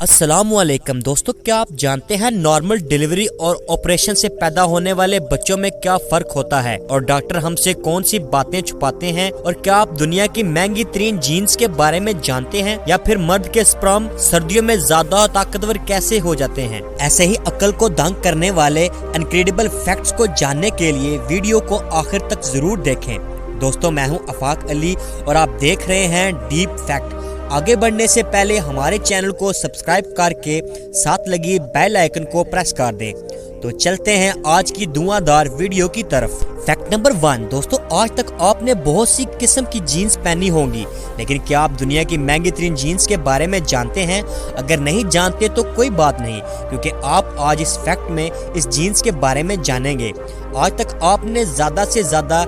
अस्सलाम वालेकुम दोस्तों, क्या आप जानते हैं नॉर्मल डिलीवरी और ऑपरेशन से पैदा होने वाले बच्चों में क्या फर्क होता है और डॉक्टर हमसे कौन सी बातें छुपाते हैं? और क्या आप दुनिया की महंगी तरीन जीन्स के बारे में जानते हैं या फिर मर्द के स्पर्म सर्दियों में ज्यादा ताकतवर कैसे हो जाते हैं? ऐसे ही अक्ल को दंग करने वाले इनक्रेडिबल फैक्ट्स को जानने के लिए वीडियो को आखिर तक जरूर देखें। दोस्तों, मैं हूँ आफाक अली और आप देख रहे हैं डीप फैक्ट। आगे बढ़ने से पहले हमारे चैनल को सब्सक्राइब करके साथ लगी बेल आइकन को प्रेस कर दें। तो चलते हैं आज की धुआंधार वीडियो की तरफ। फैक्ट नंबर 1 दोस्तों, आज तक आपने बहुत सी किस्म की जीन्स पहनी होंगी, लेकिन क्या आप दुनिया की महंगी तरीन जीन्स के बारे में जानते हैं? अगर नहीं जानते तो कोई बात नहीं, क्योंकि आप आज इस फैक्ट में इस जीन्स के बारे में जानेंगे। आज तक आपने ज्यादा से ज्यादा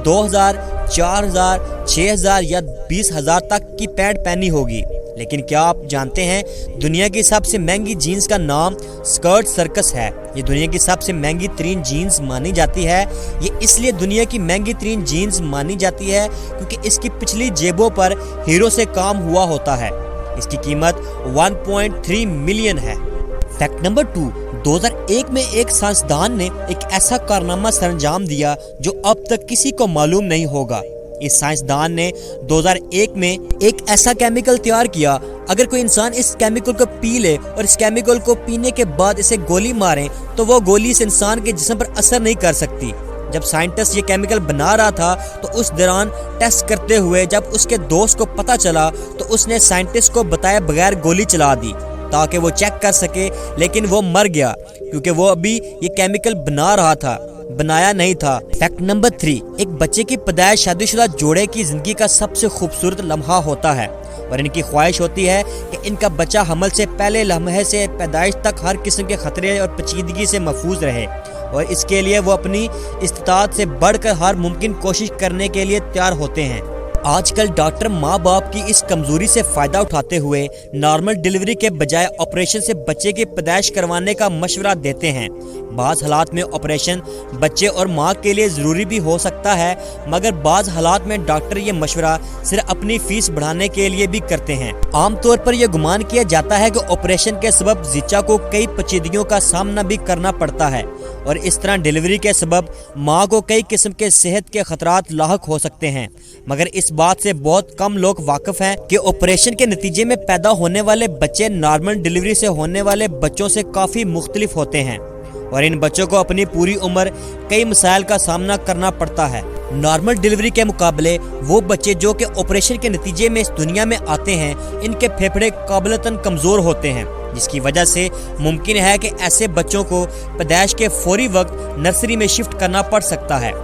2000, 4000, 6000 या 20,000 तक की पैंट पहनी होगी, लेकिन क्या आप जानते हैं दुनिया की सबसे महंगी जीन्स का नाम स्कर्ट सर्कस है। ये दुनिया की सबसे महंगी तरीन जीन्स मानी जाती है। ये इसलिए दुनिया की महंगी तरीन जीन्स मानी जाती है क्योंकि इसकी पिछली जेबों पर हीरो से काम हुआ होता है। इसकी कीमत 1.3 मिलियन है। फैक्ट नंबर 2, 2001 में एक साइंसदान ने एक ऐसा कारनामा सरंजाम दिया जो अब तक किसी को मालूम नहीं होगा। इस साइंसदान ने 2001 में एक ऐसा केमिकल तैयार किया, अगर कोई इंसान इस केमिकल को पी ले और इस केमिकल को पीने के बाद इसे गोली मारे तो वो गोली इस इंसान के जिस्म पर असर नहीं कर सकती। जब साइंटिस्ट ये केमिकल बना रहा था तो उस दौरान टेस्ट करते हुए जब उसके दोस्त को पता चला तो उसने साइंटिस्ट को बताए बगैर गोली चला दी ताकि वो चेक कर सके, लेकिन वो मर गया क्योंकि वो अभी ये केमिकल बना रहा था, बनाया नहीं था। फैक्ट नंबर 3, एक बच्चे की पैदाइश शादीशुदा जोड़े की जिंदगी का सबसे खूबसूरत लम्हा होता है और इनकी ख्वाहिश होती है कि इनका बच्चा हमल से पहले लम्हे से पैदाइश तक हर किस्म के खतरे और पेचीदगी से महफूज रहे, और इसके लिए वो अपनी इस्तात से बढ़कर हर मुमकिन कोशिश करने के लिए तैयार होते हैं। आजकल डॉक्टर माँ बाप की इस कमजोरी से फायदा उठाते हुए नॉर्मल डिलीवरी के बजाय ऑपरेशन से बच्चे की पैदाइश करवाने का मशवरा देते हैं। बाज़ हालात में ऑपरेशन बच्चे और माँ के लिए ज़रूरी भी हो सकता है, मगर बाज़ हालात में डॉक्टर ये मशवरा सिर्फ अपनी फीस बढ़ाने के लिए भी करते हैं। आमतौर पर यह गुमान किया जाता है कि ऑपरेशन के सबब ज़िच्चा को कई पेचीदगियों का सामना भी करना पड़ता है और इस तरह डिलीवरी के सबब माँ को कई किस्म के सेहत के खतरात लाहक हो सकते हैं। मगर इस बात से बहुत कम लोग वाकिफ हैं कि ऑपरेशन के नतीजे में पैदा होने वाले बच्चे नॉर्मल डिलीवरी से होने वाले बच्चों से काफ़ी मुख्तलिफ होते हैं और इन बच्चों को अपनी पूरी उम्र कई मसाइल का सामना करना पड़ता है। नॉर्मल डिलीवरी के मुकाबले वो बच्चे जो कि ऑपरेशन के नतीजे में इस दुनिया में आते हैं, इनके फेफड़े काबिलतन कमज़ोर होते हैं, जिसकी वजह से मुमकिन है कि ऐसे बच्चों को पैदाइश के फौरी वक्त नर्सरी में शिफ्ट करना पड़ सकता है।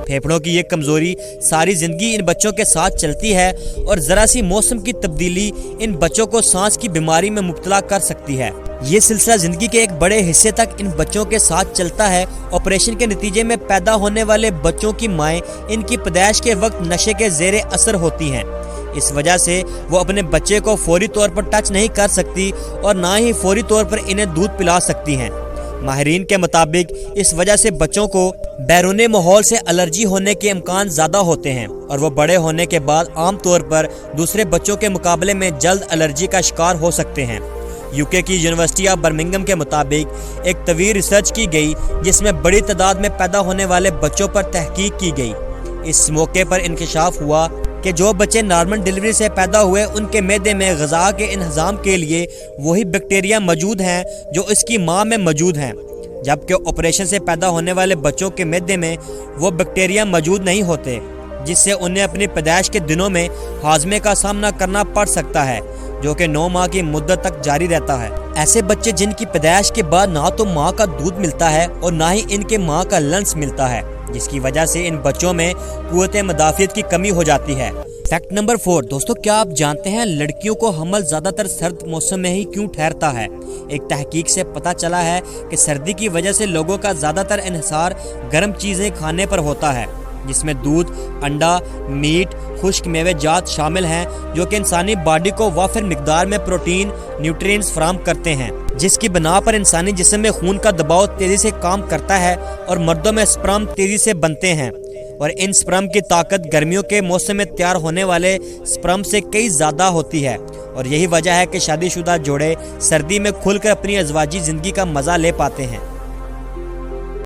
फेफड़ों की ये कमजोरी सारी जिंदगी इन बच्चों के साथ चलती है और जरा सी मौसम की तब्दीली इन बच्चों को सांस की बीमारी में मुब्तला कर सकती है। ये सिलसिला जिंदगी के एक बड़े हिस्से तक इन बच्चों के साथ चलता है। ऑपरेशन के नतीजे में पैदा होने वाले बच्चों की माएँ इनकी पैदाइश के वक्त नशे के ज़ेरे असर होती हैं। इस वजह से वो अपने बच्चे को फौरी तौर पर टच नहीं कर सकती और ना ही फौरी तौर पर इन्हें दूध पिला सकती हैं। माहिरीन के मुताबिक इस वजह से बच्चों को बैरूनी माहौल से एलर्जी होने के इम्कान ज़्यादा होते हैं और वो बड़े होने के बाद आम तौर पर दूसरे बच्चों के मुकाबले में जल्द एलर्जी का शिकार हो सकते हैं। यूके की यूनिवर्सिटी ऑफ बर्मिंघम के मुताबिक एक तवील रिसर्च की गई जिसमें बड़ी तादाद में पैदा होने वाले बच्चों पर तहकीक की गई। इस मौके पर इंकशाफ हुआ कि जो बच्चे नॉर्मल डिलीवरी से पैदा हुए उनके मैदे में ग़िज़ा के इंतज़ाम के लिए वही बैक्टीरिया मौजूद हैं जो इसकी माँ में मौजूद हैं, जबकि ऑपरेशन से पैदा होने वाले बच्चों के मैदे में वो बैक्टीरिया मौजूद नहीं होते, जिससे उन्हें अपनी पैदाइश के दिनों में हाजमे का सामना करना पड़ सकता है, जो कि 9 माह की मुद्दत तक जारी रहता है। ऐसे बच्चे जिनकी पैदाइश के बाद ना तो माँ का दूध मिलता है और ना ही इनके माँ का लंच मिलता है, जिसकी वजह से इन बच्चों में कुव्वत मदाफ़ियत की कमी हो जाती है। फैक्ट नंबर 4 दोस्तों, क्या आप जानते हैं लड़कियों को हमल ज़्यादातर सर्द मौसम में ही क्यों ठहरता है? एक तहकीक से पता चला है कि सर्दी की वजह से लोगों का ज़्यादातर इन्हिसार गर्म चीज़ें खाने पर होता है, जिसमें दूध, अंडा, मीट, खुश्क मेवे जात शामिल हैं, जो कि इंसानी बॉडी को वाफिर मिकदार में प्रोटीन, न्यूट्रिएंट्स फराहम करते हैं, जिसकी बिना पर इंसानी जिस्म में खून का दबाव तेज़ी से काम करता है और मर्दों में स्पर्म तेज़ी से बनते हैं और इन स्पर्म की ताकत गर्मियों के मौसम में तैयार होने वाले स्पर्म से कई ज़्यादा होती है और यही वजह है कि शादीशुदा जोड़े सर्दी में खुलकर अपनी अज़वाजी ज़िंदगी का मज़ा ले पाते हैं।